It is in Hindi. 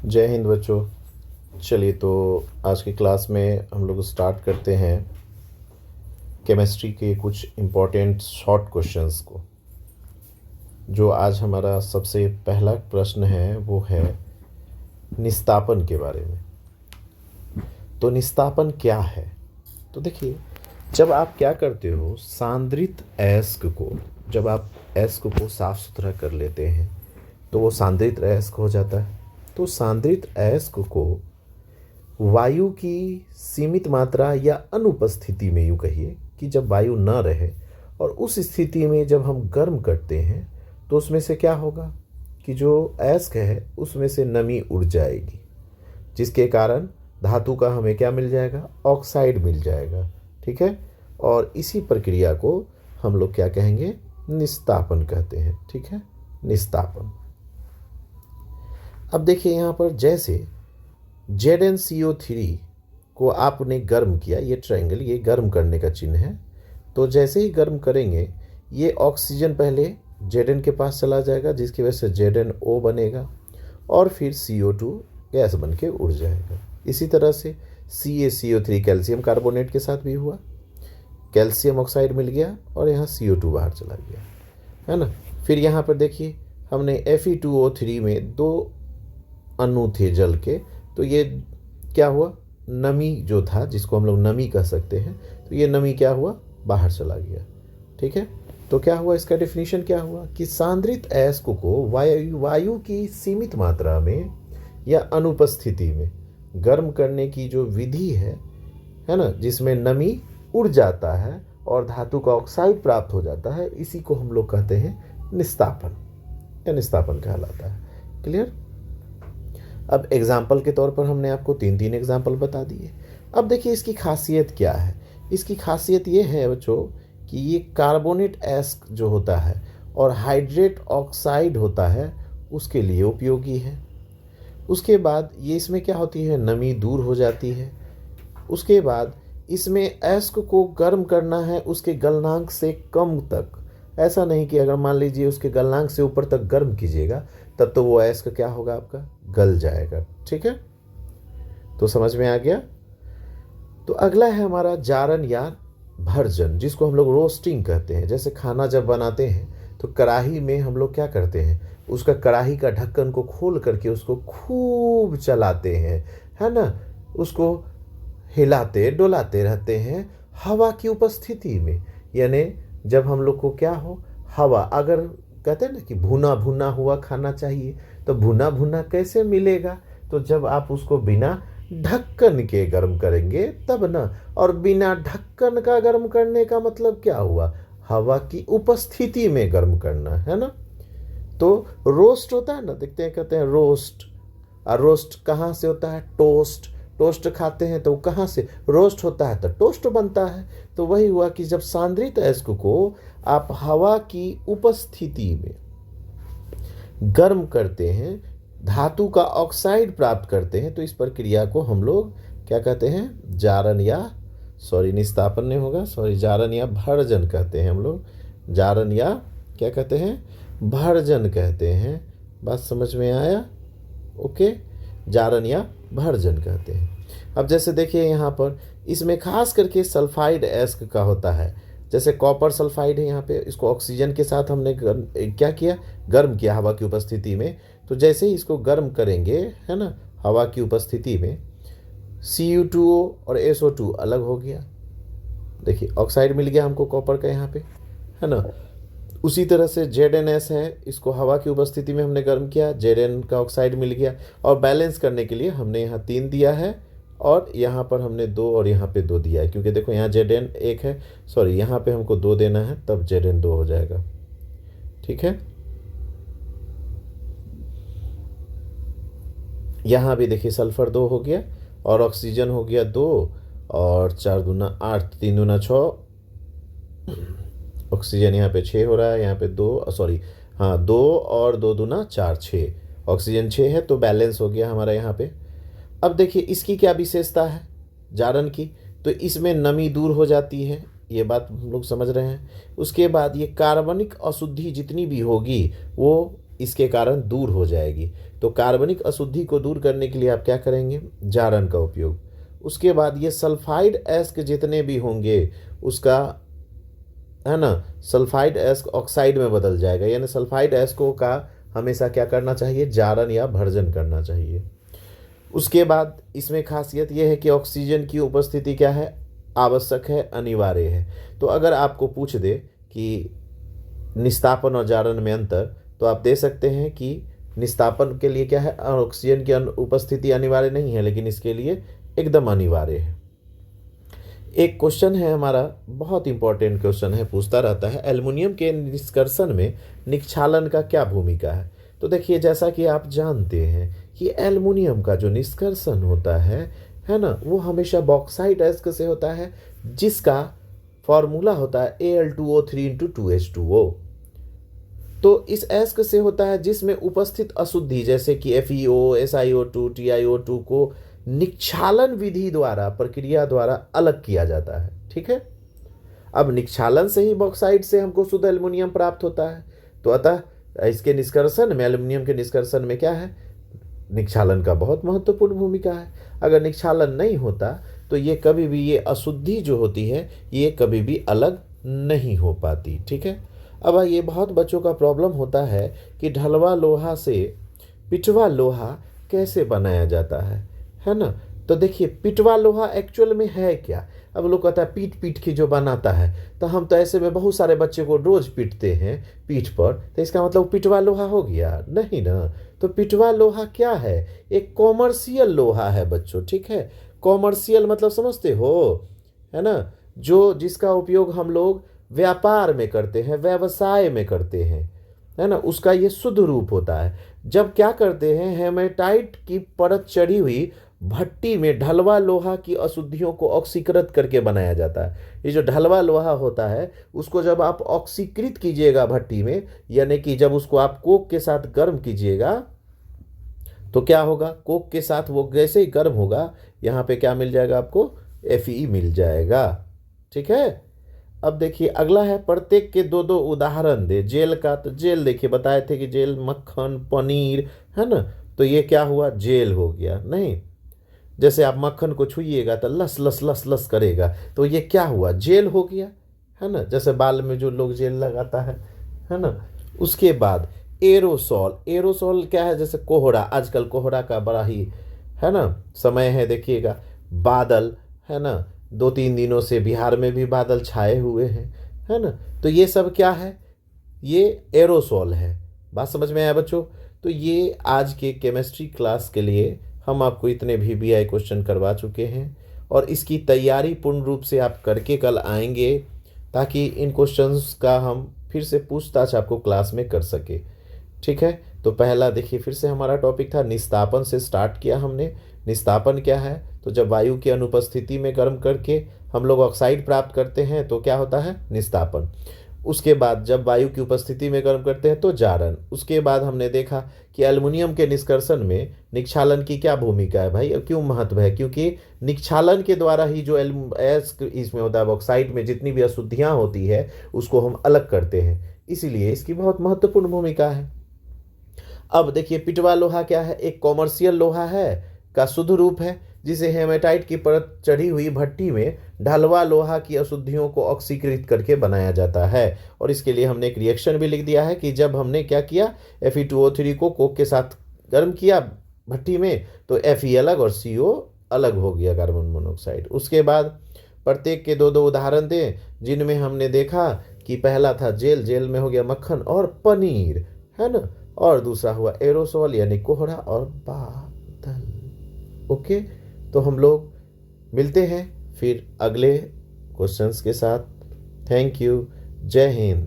जय हिंद बच्चों। चलिए तो आज की क्लास में हम लोग स्टार्ट करते हैं केमिस्ट्री के कुछ इम्पोर्टेंट शॉर्ट क्वेश्चंस को। जो आज हमारा सबसे पहला प्रश्न है वो है निस्तापन के बारे में। तो निस्तापन क्या है? तो देखिए, जब आप क्या करते हो, सांद्रित अयस्क को, जब आप अयस्क को साफ सुथरा कर लेते हैं तो वो सांद्रित अयस्क हो जाता है। तो सांद्रित अयस्क को वायु की सीमित मात्रा या अनुपस्थिति में, यूँ कहिए कि जब वायु न रहे और उस स्थिति में जब हम गर्म करते हैं तो उसमें से क्या होगा कि जो अयस्क है उसमें से नमी उड़ जाएगी, जिसके कारण धातु का हमें क्या मिल जाएगा? ऑक्साइड मिल जाएगा। ठीक है, और इसी प्रक्रिया को हम लोग क्या कहेंगे? निस्तापन कहते हैं। ठीक है, निस्तापन। अब देखिए यहाँ पर जैसे ZnCO3 को आपने गर्म किया, ये ट्रायंगल, ये गर्म करने का चिन्ह है। तो जैसे ही गर्म करेंगे ये ऑक्सीजन पहले Zn के पास चला जाएगा, जिसकी वजह से ZnO बनेगा और फिर CO2 गैस बन के उड़ जाएगा। इसी तरह से CaCO3 कैल्शियम कार्बोनेट के साथ भी हुआ, कैल्शियम ऑक्साइड मिल गया और यहाँ CO2 बाहर चला गया, है ना। फिर यहाँ पर देखिए हमने Fe2O3 में दो अणु थे जल के, तो ये क्या हुआ? नमी जो था, जिसको हम लोग नमी कह सकते हैं, तो ये नमी क्या हुआ? बाहर चला गया। ठीक है, तो क्या हुआ? इसका डेफिनेशन क्या हुआ कि सांद्रित अयस्क को वायु की सीमित मात्रा में या अनुपस्थिति में गर्म करने की जो विधि है ना, जिसमें नमी उड़ जाता है और धातु का ऑक्साइड प्राप्त हो जाता है, इसी को हम लोग कहते हैं निस्तापन, या निस्तापन कहलाता है। क्लियर? अब एग्जाम्पल के तौर पर हमने आपको तीन एग्जाम्पल बता दिए। अब देखिए इसकी खासियत क्या है। इसकी खासियत ये है बच्चों कि ये कार्बोनेट अयस्क जो होता है और हाइड्रेट ऑक्साइड होता है उसके लिए उपयोगी है। उसके बाद ये इसमें क्या होती है? नमी दूर हो जाती है। उसके बाद इसमें अयस्क को गर्म करना है उसके गलनांक से कम तक। ऐसा नहीं कि अगर मान लीजिए उसके गलनांक से ऊपर तक गर्म कीजिएगा तब तो वो अयस्क क्या होगा? आपका गल जाएगा। ठीक है, तो समझ में आ गया। तो अगला है हमारा जारन या भर्जन, जिसको हम लोग रोस्टिंग कहते हैं। जैसे खाना जब बनाते हैं तो कढ़ाई में हम लोग क्या करते हैं? उसका कढ़ाई का ढक्कन को खोल करके उसको खूब चलाते हैं, है ना। उसको हिलाते डुलाते रहते हैं हवा की उपस्थिति में। यानी जब हम लोग को क्या हो, हवा, अगर कहते हैं ना कि भुना भुना हुआ खाना चाहिए, तो भुना भुना कैसे मिलेगा? तो जब आप उसको बिना ढक्कन के गर्म करेंगे तब ना। और बिना ढक्कन का गर्म करने का मतलब क्या हुआ? हवा की उपस्थिति में गर्म करना, है ना। तो रोस्ट होता है ना, देखते हैं, कहते हैं रोस्ट। और रोस्ट कहाँ से होता है? टोस्ट। टोस्ट खाते हैं तो कहाँ से रोस्ट होता है? तो टोस्ट बनता है। तो वही हुआ कि जब सांद्रित अयस्क को आप हवा की उपस्थिति में गर्म करते हैं, धातु का ऑक्साइड प्राप्त करते हैं, तो इस प्रक्रिया को हम लोग क्या कहते हैं? जारन या निस्तापन नहीं होगा, जारन या भर्जन कहते हैं हम लोग। जारन या क्या कहते हैं? भर्जन कहते हैं। बात समझ में आया? ओके, जारन या भर्जन कहते हैं। अब जैसे देखिए यहाँ पर इसमें खास करके सल्फाइड अयस्क का होता है। जैसे कॉपर सल्फाइड है यहाँ पे, इसको ऑक्सीजन के साथ हमने क्या किया? गर्म किया हवा की उपस्थिति में। तो जैसे ही इसको गर्म करेंगे, है ना, हवा की उपस्थिति में, Cu2O और SO2 अलग हो गया। देखिए ऑक्साइड मिल गया हमको कॉपर का यहाँ पे, है ना। उसी तरह से ZnS है, इसको हवा की उपस्थिति में हमने गर्म किया, Zn का ऑक्साइड मिल गया। और बैलेंस करने के लिए हमने यहाँ 3 दिया है और यहाँ पर हमने 2 और यहाँ पे 2 दिया है, क्योंकि देखो यहाँ Zn 1 है, यहाँ पे हमको 2 देना है, तब Zn 2 हो जाएगा। ठीक है, यहाँ भी देखिए सल्फर 2 हो गया और ऑक्सीजन हो गया 2 और 4 दूना 8, 3 दूना 6, ऑक्सीजन यहाँ पे 6 हो रहा है, यहाँ पे 2 और 2 दूना 4, 6, ऑक्सीजन 6 है, तो बैलेंस हो गया हमारा यहाँ पे। अब देखिए इसकी क्या विशेषता है जारन की? तो इसमें नमी दूर हो जाती है, ये बात हम लोग समझ रहे हैं। उसके बाद ये कार्बनिक अशुद्धि जितनी भी होगी वो इसके कारण दूर हो जाएगी। तो कार्बनिक अशुद्धि को दूर करने के लिए आप क्या करेंगे, जारन का उपयोग। उसके बाद ये सल्फाइड एस्क जितने भी होंगे उसका, है ना, सल्फाइड एस्क ऑक्साइड में बदल जाएगा, यानी सल्फाइड एस्को का हमेशा क्या करना चाहिए, जारन या भर्जन करना चाहिए। उसके बाद इसमें खासियत यह है कि ऑक्सीजन की उपस्थिति क्या है, आवश्यक है, अनिवार्य है। तो अगर आपको पूछ दे कि निस्तापन और जारन में अंतर, तो आप दे सकते हैं कि निस्तापन के लिए क्या है, ऑक्सीजन की उपस्थिति अनिवार्य नहीं है, लेकिन इसके लिए एकदम अनिवार्य है। एक क्वेश्चन है हमारा, बहुत इंपॉर्टेंट क्वेश्चन है, पूछता रहता है, एल्युमिनियम के निष्कर्षण में निक्षालन का क्या भूमिका है। तो देखिए, जैसा कि आप जानते हैं कि एल्युमिनियम का जो निष्कर्षण होता है ना, वो हमेशा बॉक्साइट एस्क से होता है, जिसका फॉर्मूला होता है Al2O3 × 2H2O। तो इस एस्क से होता है जिसमें उपस्थित अशुद्धि जैसे कि FeO, SiO2, TiO2 को निक्षालन विधि द्वारा, प्रक्रिया द्वारा अलग किया जाता है। ठीक है, अब निक्षालन से ही बॉक्साइट से हमको शुद्ध एल्युमिनियम प्राप्त होता है। तो अतः इसके निष्कर्षण में, एल्युमिनियम के निष्कर्षण में क्या है, निक्षालन का बहुत महत्वपूर्ण भूमिका है। अगर निक्षालन नहीं होता तो ये कभी भी, ये अशुद्धि जो होती है ये कभी भी अलग नहीं हो पाती। ठीक है, अब ये बहुत बच्चों का प्रॉब्लम होता है कि ढलवा लोहा से पिटवा लोहा कैसे बनाया जाता है ना। तो देखिए, पिटवा लोहा एक्चुअल में है क्या। अब लोग कहता है पीट पीट के जो बनाता है, तो हम तो ऐसे में बहुत सारे बच्चे को रोज पीटते हैं पीठ पर, तो इसका मतलब पिटवा लोहा हो गया नहीं ना। तो पिटवा लोहा क्या है, एक कॉमर्शियल लोहा है बच्चों। ठीक है, कॉमर्शियल मतलब समझते हो, है ना, जो जिसका उपयोग हम लोग व्यापार में करते हैं, व्यवसाय में करते हैं, है ना, उसका ये शुद्ध रूप होता है। जब क्या करते हैं, हेमेटाइट की परत चढ़ी हुई भट्टी में ढलवा लोहा की अशुद्धियों को ऑक्सीकृत करके बनाया जाता है। ये जो ढलवा लोहा होता है उसको जब आप ऑक्सीकृत कीजिएगा भट्टी में, यानी कि जब उसको आप कोक के साथ गर्म कीजिएगा, तो क्या होगा, कोक के साथ वो जैसे ही गर्म होगा, यहाँ पे क्या मिल जाएगा आपको, Fe मिल जाएगा। ठीक है, अब देखिए अगला है, प्रत्येक के दो दो उदाहरण दे जेल का। तो जेल देखिए, बताए थे कि जेल मक्खन, पनीर, है ना, तो ये क्या हुआ, जेल हो गया। नहीं, जैसे आप मक्खन को छुइएगा तो लस लस लस लस करेगा, तो ये क्या हुआ, जेल हो गया, है ना, जैसे बाल में जो लोग जेल लगाता है ना। उसके बाद एरोसॉल, एरोसॉल क्या है, जैसे कोहरा, आजकल कोहरा का बड़ा ही, है ना, समय है। देखिएगा बादल, है ना, 2-3 दिनों से बिहार में भी बादल छाए हुए हैं, है ना, तो ये सब क्या है, ये एरोसॉल है। बात समझ में आया बच्चों। तो ये आज के केमिस्ट्री क्लास के लिए हम आपको इतने VBI क्वेश्चन करवा चुके हैं, और इसकी तैयारी पूर्ण रूप से आप करके कल आएंगे, ताकि इन क्वेश्चंस का हम फिर से पूछताछ आपको क्लास में कर सके। ठीक है, तो पहला देखिए, फिर से हमारा टॉपिक था, निस्तापन से स्टार्ट किया हमने। निस्तापन क्या है, तो जब वायु की अनुपस्थिति में गर्म करके हम लोग ऑक्साइड प्राप्त करते हैं तो क्या होता है, निस्तापन। उसके बाद जब वायु की उपस्थिति में गर्म करते हैं तो जारन। उसके बाद हमने देखा कि एल्युमिनियम के निष्कर्षण में निक्षालन की क्या भूमिका है भाई, और क्यों महत्व है, क्योंकि निक्षालन के द्वारा ही जो इसमें होता है, ऑक्साइड में जितनी भी अशुद्धियाँ होती है उसको हम अलग करते हैं, इसीलिए इसकी बहुत महत्वपूर्ण भूमिका है। अब देखिए, पिटवा लोहा क्या है, एक कॉमर्शियल लोहा है का शुद्ध रूप है, जिसे हेमेटाइट की परत चढ़ी हुई भट्टी में ढलवा लोहा की अशुद्धियों को ऑक्सीकृत करके बनाया जाता है। और इसके लिए हमने एक रिएक्शन भी लिख दिया है कि जब हमने क्या किया, Fe2O3 को कोक के साथ गर्म किया भट्टी में, तो Fe अलग और CO अलग हो गया, कार्बन मोनोऑक्साइड। उसके बाद प्रत्येक के दो दो उदाहरण दें, जिनमें हमने देखा कि पहला था जेल, जेल में हो गया मक्खन और पनीर, है ना, और दूसरा हुआ एरोसोल यानी कोहरा और बादल। ओके, तो हम लोग मिलते हैं फिर अगले क्वेश्चंस के साथ। थैंक यू, जय हिंद।